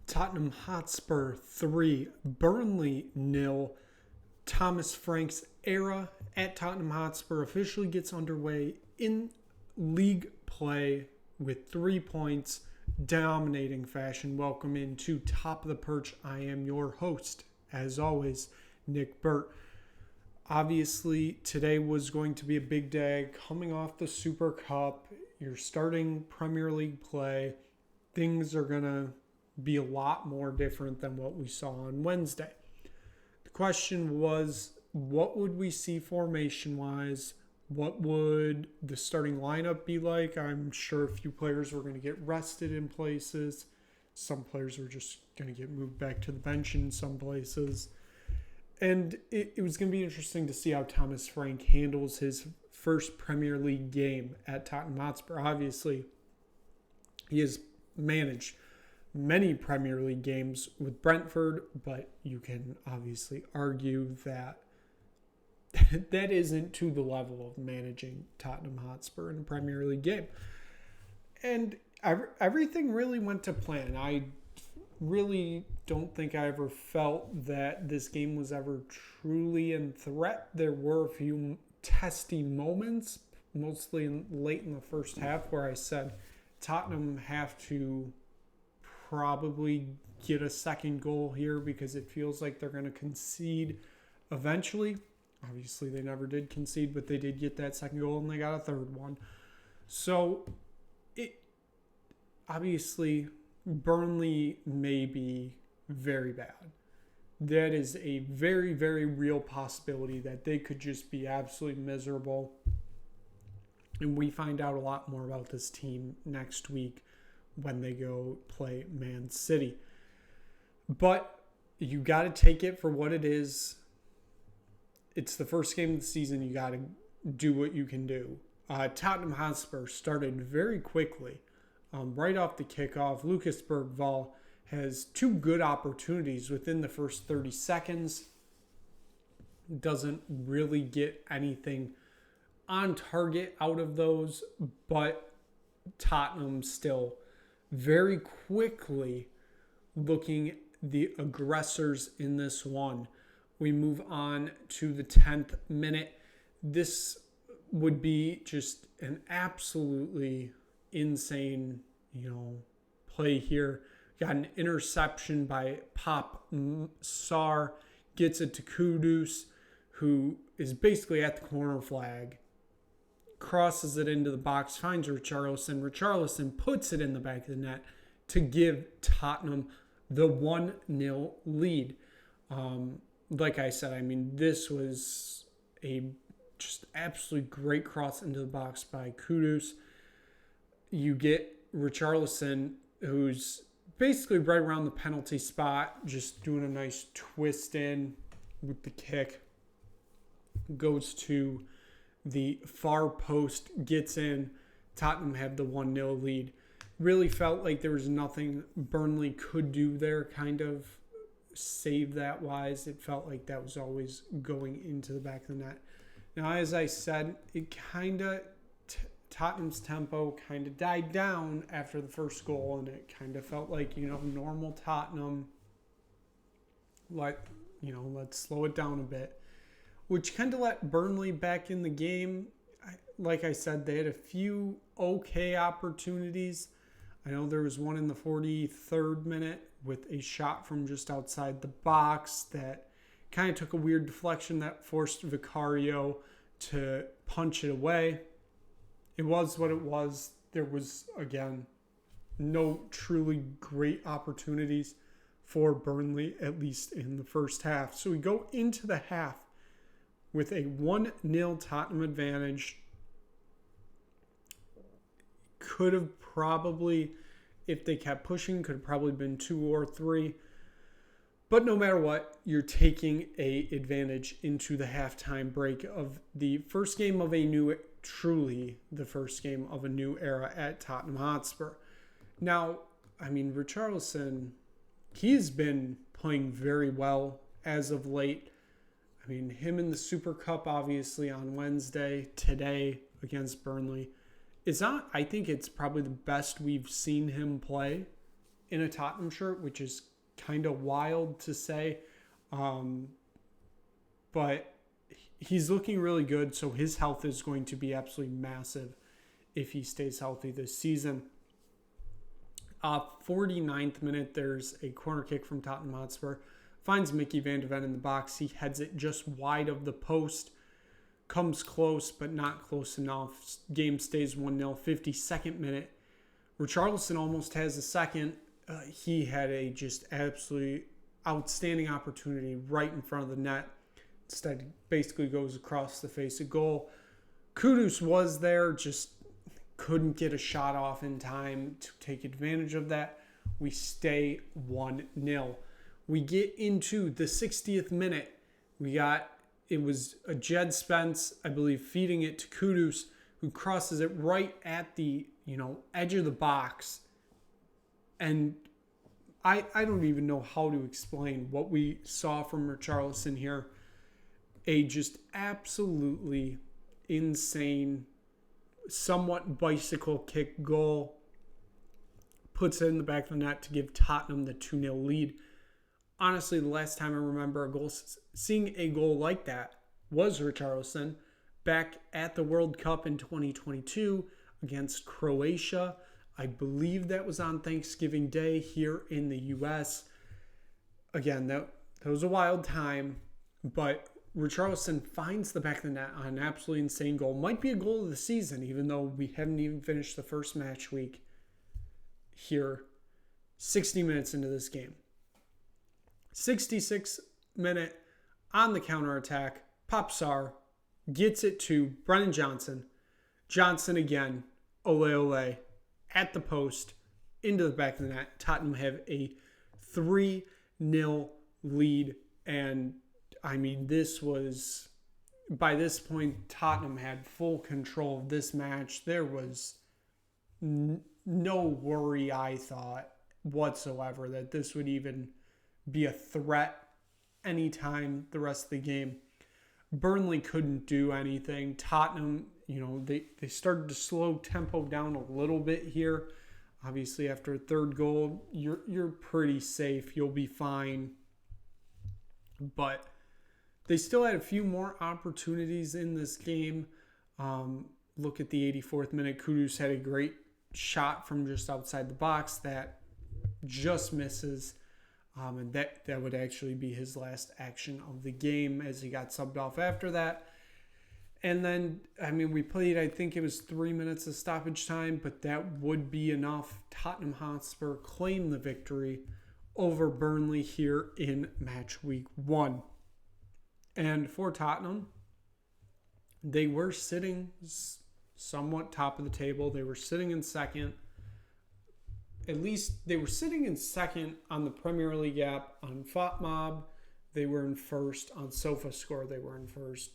Tottenham Hotspur 3, Burnley 0. Thomas Frank's era at Tottenham Hotspur officially gets underway in league play with 3 points, dominating fashion. Welcome into Top of the Perch. I am your host, as always, Nick Burt. Obviously, today was going to be a big day. Coming off the Super Cup, you're starting Premier League play. Things are going to be a lot more different than what we saw on Wednesday. The question was, what would we see formation-wise? What would the starting lineup be like? I'm sure a few players were going to get rested in places. Some players were just going to get moved back to the bench in some places. And it was going to be interesting to see how Thomas Frank handles his first Premier League game at Tottenham Hotspur. Obviously, he has managed many Premier League games with Brentford, but you can obviously argue that that isn't to the level of managing Tottenham Hotspur in a Premier League game. And everything really went to plan. I really don't think I ever felt that this game was ever truly in threat. There were a few testy moments, mostly late in the first half, where I said Tottenham have to probably get a second goal here because it feels like they're going to concede eventually. Obviously, they never did concede, but they did get that second goal and they got a third one. So, obviously, Burnley may be very bad. That is a very, very real possibility that they could just be absolutely miserable. And we find out a lot more about this team next week when they go play Man City. But you got to take it for what it is. It's the first game of the season. You got to do what you can do. Tottenham Hotspur started very quickly. Right off the kickoff, Lucas Bergvall has 2 good opportunities within the first 30 seconds. Doesn't really get anything on target out of those, but Tottenham still very quickly looking the aggressors in this one. We move on to the 10th minute. This would be just an absolutely insane, play here. Got an interception by Pop Sarr, gets it to Kudus, who is basically at the corner flag, crosses it into the box, finds Richarlison. Richarlison puts it in the back of the net to give Tottenham the 1-0 lead. Like I said, this was a just absolutely great cross into the box by Kudus. You get Richarlison, who's basically right around the penalty spot, just doing a nice twist in with the kick. Goes to the far post, gets in. Tottenham had the 1-0 lead. Really felt like there was nothing Burnley could do there, kind of save that wise. It felt like that was always going into the back of the net. Now, as I said, it Tottenham's tempo kind of died down after the first goal, and it kind of felt like, normal Tottenham, let's slow it down a bit, which kind of let Burnley back in the game. Like I said, they had a few okay opportunities. I know there was one in the 43rd minute with a shot from just outside the box that kind of took a weird deflection that forced Vicario to punch it away. It was what it was. There was, again, no truly great opportunities for Burnley, at least in the first half. So we go into the half with a 1-0 Tottenham advantage. Could have probably, if they kept pushing, could have probably been 2 or 3. But no matter what, you're taking a advantage into the halftime break of the first game of truly the first game of a new era at Tottenham Hotspur. Now, Richarlison, he's been playing very well as of late. Him in the Super Cup, obviously, on Wednesday, today against Burnley. I think it's probably the best we've seen him play in a Tottenham shirt, which is kind of wild to say. But he's looking really good, so his health is going to be absolutely massive if he stays healthy this season. 49th minute, there's a corner kick from Tottenham Hotspur. Finds Mickey Van de Ven in the box. He heads it just wide of the post. Comes close, but not close enough. Game stays 1-0. 52nd minute. Richarlison almost has a second. He had a just absolutely outstanding opportunity right in front of the net. Instead, basically goes across the face of goal. Kudus was there, just couldn't get a shot off in time to take advantage of that. We stay 1-0. We get into the 60th minute. It was a Jed Spence, I believe, feeding it to Kudus, who crosses it right at the edge of the box. And I don't even know how to explain what we saw from Richarlison here. A just absolutely insane, somewhat bicycle kick goal. Puts it in the back of the net to give Tottenham the 2-0 lead. Honestly, the last time I remember seeing a goal like that was Richarlison back at the World Cup in 2022 against Croatia. I believe that was on Thanksgiving Day here in the U.S. Again, that was a wild time, but Richarlison finds the back of the net on an absolutely insane goal. Might be a goal of the season, even though we haven't even finished the first match week here 60 minutes into this game. 66th minute on the counterattack. Popsar gets it to Brennan Johnson. Johnson again, ole ole, at the post, into the back of the net. Tottenham have a 3-0 lead, and I mean, by this point, Tottenham had full control of this match. There was no worry, I thought, whatsoever that this would even be a threat anytime the rest of the game. Burnley couldn't do anything. Tottenham, they started to slow tempo down a little bit here. Obviously, after a third goal, you're pretty safe. You'll be fine. But they still had a few more opportunities in this game. Look at the 84th minute. Kudus had a great shot from just outside the box that just misses. And that would actually be his last action of the game as he got subbed off after that. And then, we played, I think it was 3 minutes of stoppage time, but that would be enough. Tottenham Hotspur claimed the victory over Burnley here in match week 1. And for Tottenham, they were sitting somewhat top of the table. They were sitting in second. At least they were sitting in second on the Premier League app on FotMob. They were in first on SofaScore. They were in first.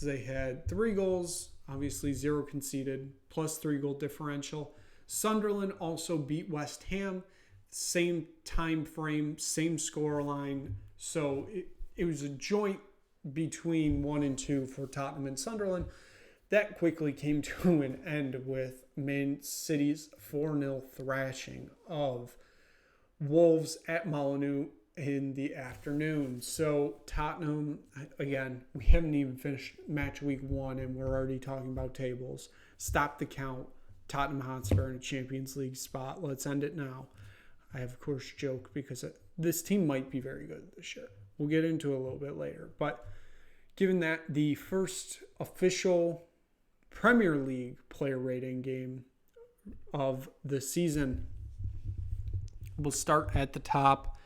They had 3 goals, obviously 0 conceded, plus 3 goal differential. Sunderland also beat West Ham. Same time frame, same score line. So it was a joint between 1 and 2 for Tottenham and Sunderland. That quickly came to an end with Man City's 4-0 thrashing of Wolves at Molineux in the afternoon. So Tottenham, again, we haven't even finished match week 1 and we're already talking about tables. Stop the count. Tottenham Hotspur in a Champions League spot. Let's end it now. I have, of course, joked because this team might be very good this year. We'll get into it a little bit later. But given that the first official Premier League player rating game of the season, we'll start at the top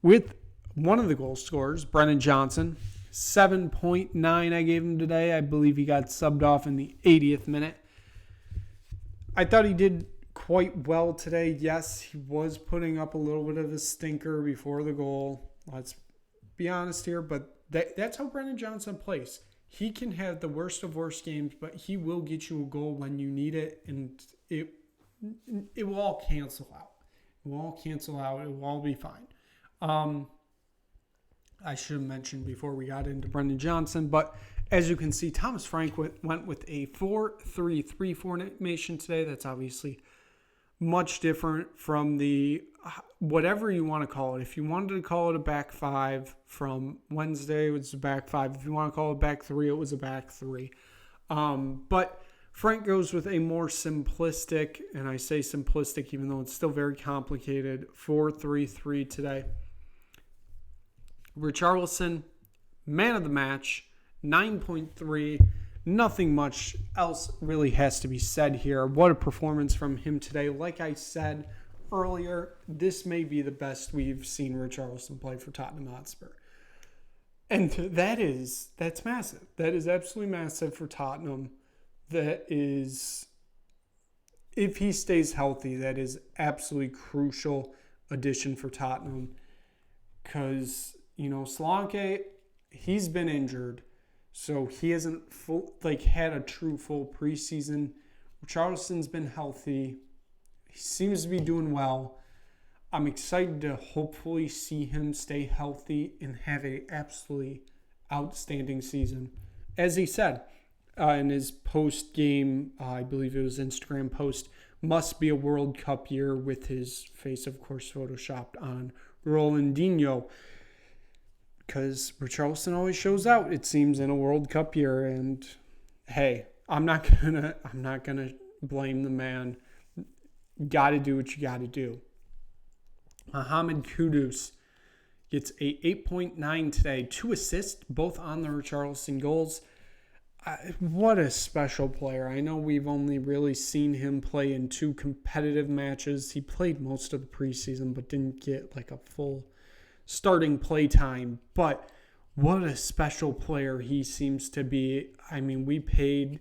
with one of the goal scorers, Brennan Johnson. 7.9 I gave him today. I believe he got subbed off in the 80th minute. I thought he did quite well today. Yes, he was putting up a little bit of a stinker before the goal. Let's be honest here, but that's how Brennan Johnson plays. He can have the worst of worst games, but he will get you a goal when you need it, and it will all cancel out. It will all cancel out. It will all be fine. I should have mentioned before we got into Brendan Johnson, but as you can see, Thomas Frank went with a 4-3-3 formation today. That's obviously much different from the, whatever you want to call it. If you wanted to call it a back five from Wednesday, it was a back five. If you want to call it back three, it was a back three. But Frank goes with a more simplistic, and I say simplistic even though it's still very complicated, 4-3-3 today. Richarlison, man of the match, 9.3. Nothing much else really has to be said here. What a performance from him today. Like I said earlier, this may be the best we've seen Richarlison play for Tottenham Hotspur. And that's massive. That is absolutely massive for Tottenham. That is, if he stays healthy, that is absolutely crucial addition for Tottenham. Because, Solanke, he's been injured. So he hasn't had a true full preseason. Richarlison's been healthy. He seems to be doing well. I'm excited to hopefully see him stay healthy and have an absolutely outstanding season. As he said in his post-game, I believe it was Instagram post, must be a World Cup year, with his face, of course, photoshopped on Rolandinho. Because Richarlison always shows out, it seems, in a World Cup year. And hey, I'm not gonna blame the man. Got to do what you got to do. Mohamed Kudus gets a 8.9 today, 2 assists, both on the Richarlison goals. What a special player. I know we've only really seen him play in 2 competitive matches. He played most of the preseason, but didn't get a full starting play time. But what a special player he seems to be. I mean, we paid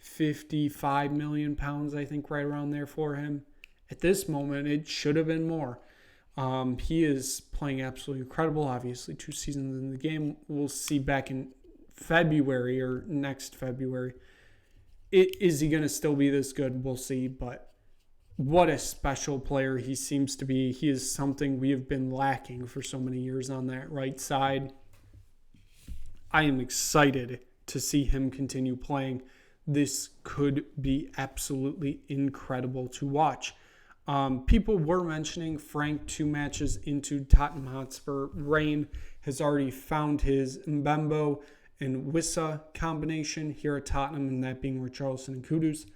£55 million, I think, right around there for him. At this moment, it should have been more. He is playing absolutely incredible. Obviously, 2 seasons in the game. We'll see back in February or next February. Is he going to still be this good? We'll see. But what a special player he seems to be. He is something we have been lacking for so many years on that right side. I am excited to see him continue playing. This could be absolutely incredible to watch. People were mentioning Frank 2 matches into Tottenham Hotspur reign has already found his Mbembo and Wissa combination here at Tottenham, and that being Richarlison and Kudus.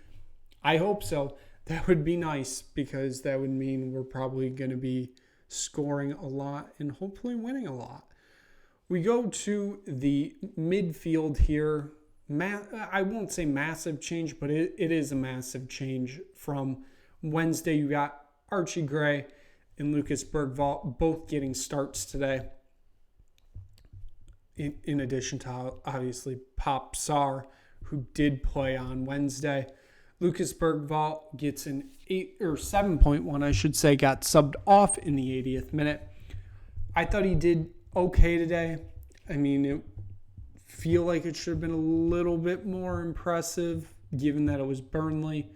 I hope so. That would be nice, because that would mean we're probably going to be scoring a lot and hopefully winning a lot. We go to the midfield here. I won't say massive change, but it is a massive change from Wednesday. You got Archie Gray and Lucas Bergvall both getting starts today. In addition to, obviously, Pop Sarr, who did play on Wednesday. Lucas Bergvall gets an 7.1, I should say, got subbed off in the 80th minute. I thought he did okay today. I mean, it feel like it should have been a little bit more impressive, given that it was Burnley.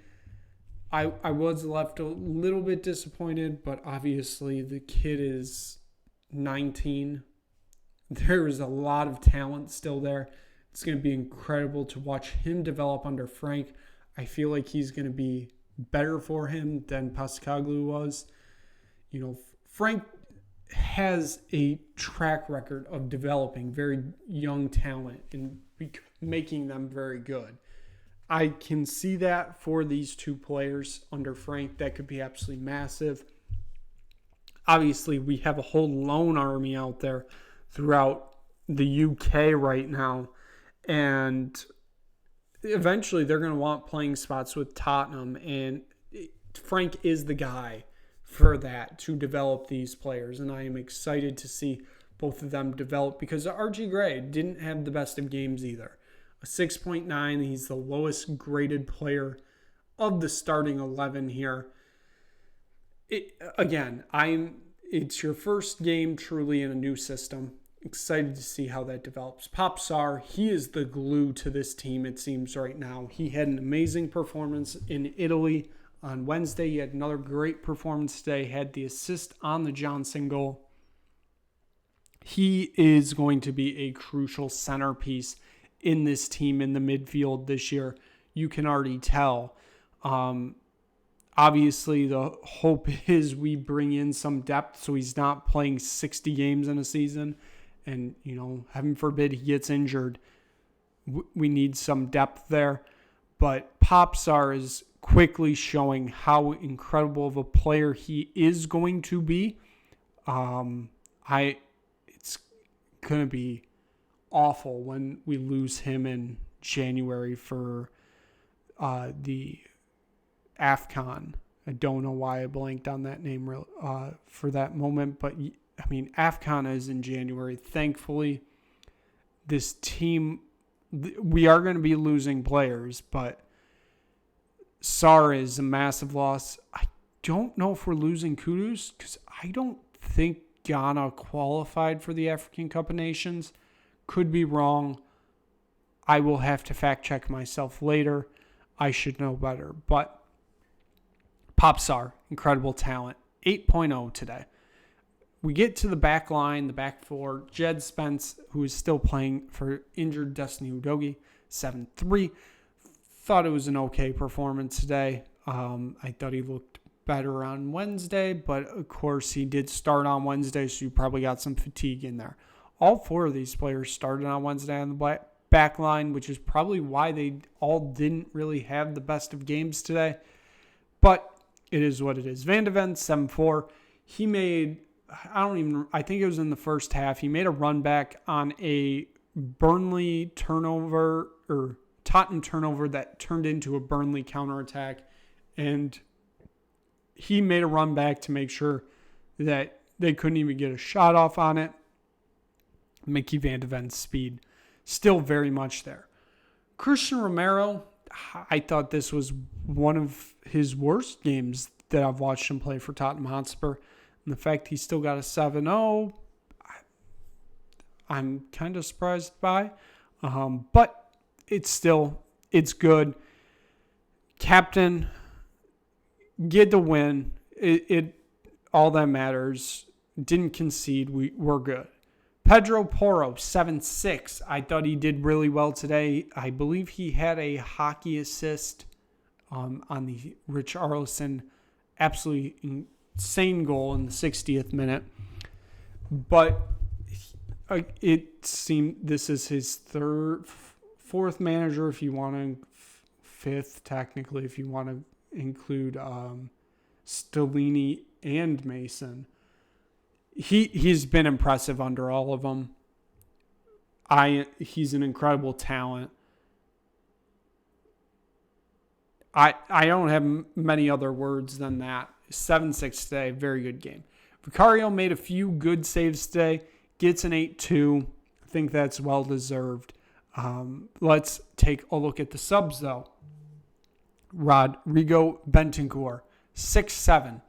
I was left a little bit disappointed, but obviously the kid is 19. There is a lot of talent still there. It's going to be incredible to watch him develop under Frank. I feel like he's going to be better for him than Pascaglu was. Frank has a track record of developing very young talent and making them very good. I can see that for these 2 players under Frank. That could be absolutely massive. Obviously, we have a whole loan army out there throughout the UK right now. And eventually they're going to want playing spots with Tottenham. And Frank is the guy for that, to develop these players. And I am excited to see both of them develop, because Archie Gray didn't have the best of games either. A 6.9, he's the lowest graded player of the starting 11 here. It's your first game truly in a new system. Excited to see how that develops. Pop Sarr, he is the glue to this team, it seems, right now. He had an amazing performance in Italy on Wednesday. He had another great performance today, had the assist on the Johnson goal. He is going to be a crucial centerpiece in this team in the midfield this year. You can already tell. Obviously, the hope is we bring in some depth so he's not playing 60 games in a season. And, heaven forbid he gets injured. We need some depth there. But Popsar is quickly showing how incredible of a player he is going to be. It's going to be awful when we lose him in January for the AFCON. I don't know why I blanked on that name for that moment, but AFCON is in January. Thankfully, this team, we are going to be losing players, but Sarr is a massive loss. I don't know if we're losing Kudus because I don't think Ghana qualified for the African Cup of Nations. Could be wrong. I will have to fact check myself later. I should know better. But Popsar, incredible talent. 8.0 today. We get to the back line, the back four. Jed Spence, who is still playing for injured Destiny Udogie, 7-3. Thought it was an okay performance today. I thought he looked better on Wednesday, but of course he did start on Wednesday, so you probably got some fatigue in there. All four of these players started on Wednesday on the back line, which is probably why they all didn't really have the best of games today. But it is what it is. Van de Ven, 7-4. He made, I think it was in the first half, he made a run back on a Burnley turnover, or Tottenham turnover that turned into a Burnley counterattack. And he made a run back to make sure that they couldn't even get a shot off on it. Mickey Van de Ven's speed still very much there. Christian Romero, I thought this was one of his worst games that I've watched him play for Tottenham Hotspur. And the fact he still got a 7-0, I'm kind of surprised by. But it's good. Captain, get the win. It all that matters. Didn't concede. We're good. Pedro Porro, 7-6. I thought he did really well today. I believe he had a hockey assist on the Richarlison absolutely insane goal in the 60th minute. But it seemed this is his fourth manager, if you want to, fifth technically, if you want to include Stellini and Mason. He's been impressive under all of them. He's an incredible talent. I don't have many other words than that. 7-6 today, very good game. Vicario made a few good saves today. Gets an 8-2. I think that's well deserved. Let's take a look at the subs though. Rodrigo Bentancur, 6-7.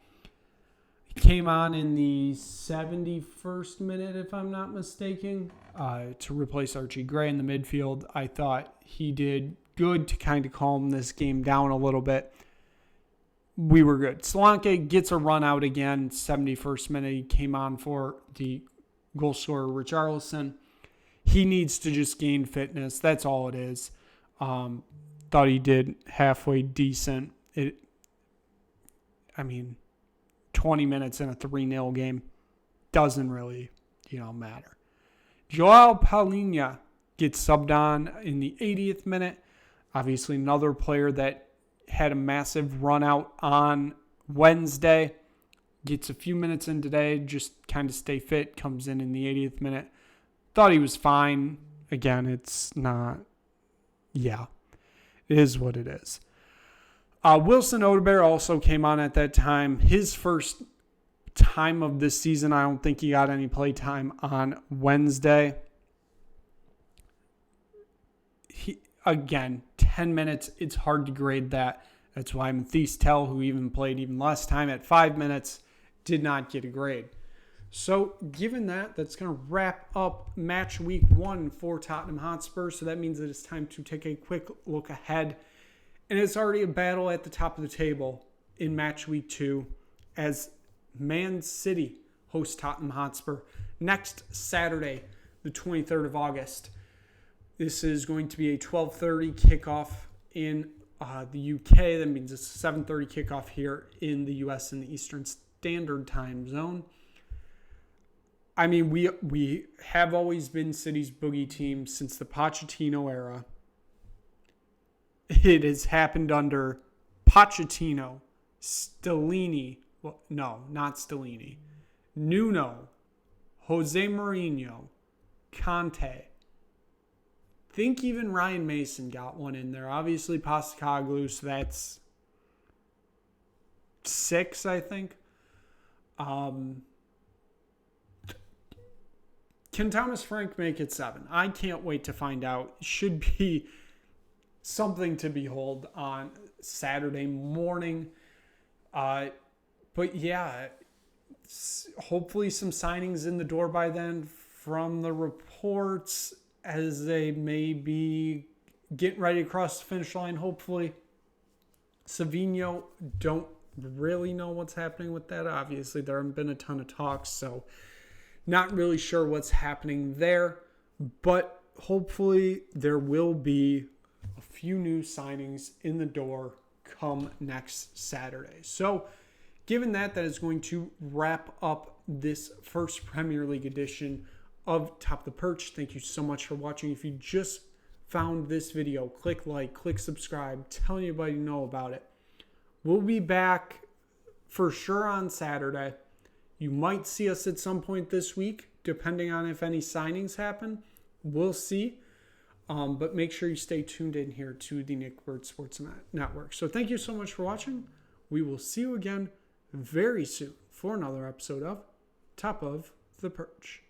Came on in the 71st minute, if I'm not mistaken, to replace Archie Gray in the midfield. I thought he did good to kind of calm this game down a little bit. We were good. Solanke gets a run out again, 71st minute. He came on for the goal scorer, Richarlison. He needs to just gain fitness. That's all it is. Thought he did halfway decent. 20 minutes in a 3-0 game doesn't really, matter. Joao Paulinho gets subbed on in the 80th minute. Obviously, another player that had a massive run out on Wednesday. Gets a few minutes in today, just kind of stay fit. Comes in the 80th minute. Thought he was fine. Again, it's not. Yeah, it is what it is. Wilson Odebear also came on at that time. His first time of this season. I don't think he got any play time on Wednesday. Again, 10 minutes. It's hard to grade that. That's why Matthijs Tell, who even played even less time at 5 minutes, did not get a grade. So given that, that's going to wrap up match week 1 for Tottenham Hotspur. So that means that it's time to take a quick look ahead. And it's already a battle at the top of the table in match week 2 as Man City hosts Tottenham Hotspur next Saturday, the 23rd of August. This is going to be a 12:30 kickoff in the UK. That means it's a 7:30 kickoff here in the US in the Eastern Standard Time Zone. I mean, we have always been City's boogie team since the Pochettino era. It has happened under Pochettino, Stellini, well, no, not Stellini, Nuno, Jose Mourinho, Conte. Think even Ryan Mason got one in there. Obviously, Postecoglou, so that's 6, I think. Can Thomas Frank make it 7? I can't wait to find out. Should be something to behold on Saturday morning. But yeah, hopefully some signings in the door by then from the reports as they may be getting ready to cross the finish line, hopefully. Savinho, don't really know what's happening with that. Obviously, there haven't been a ton of talks, so not really sure what's happening there. But hopefully there will be a few new signings in the door come next Saturday. So given that is going to wrap up this first Premier League edition of Top of the Perch. Thank you so much for watching. If you just found this video, click like, click subscribe, tell anybody you know about it. We'll be back for sure on Saturday. You might see us at some point this week, depending on if any signings happen. We'll see. But make sure you stay tuned in here to the Nick Bird Sports Network. So thank you so much for watching. We will see you again very soon for another episode of Top of the Perch.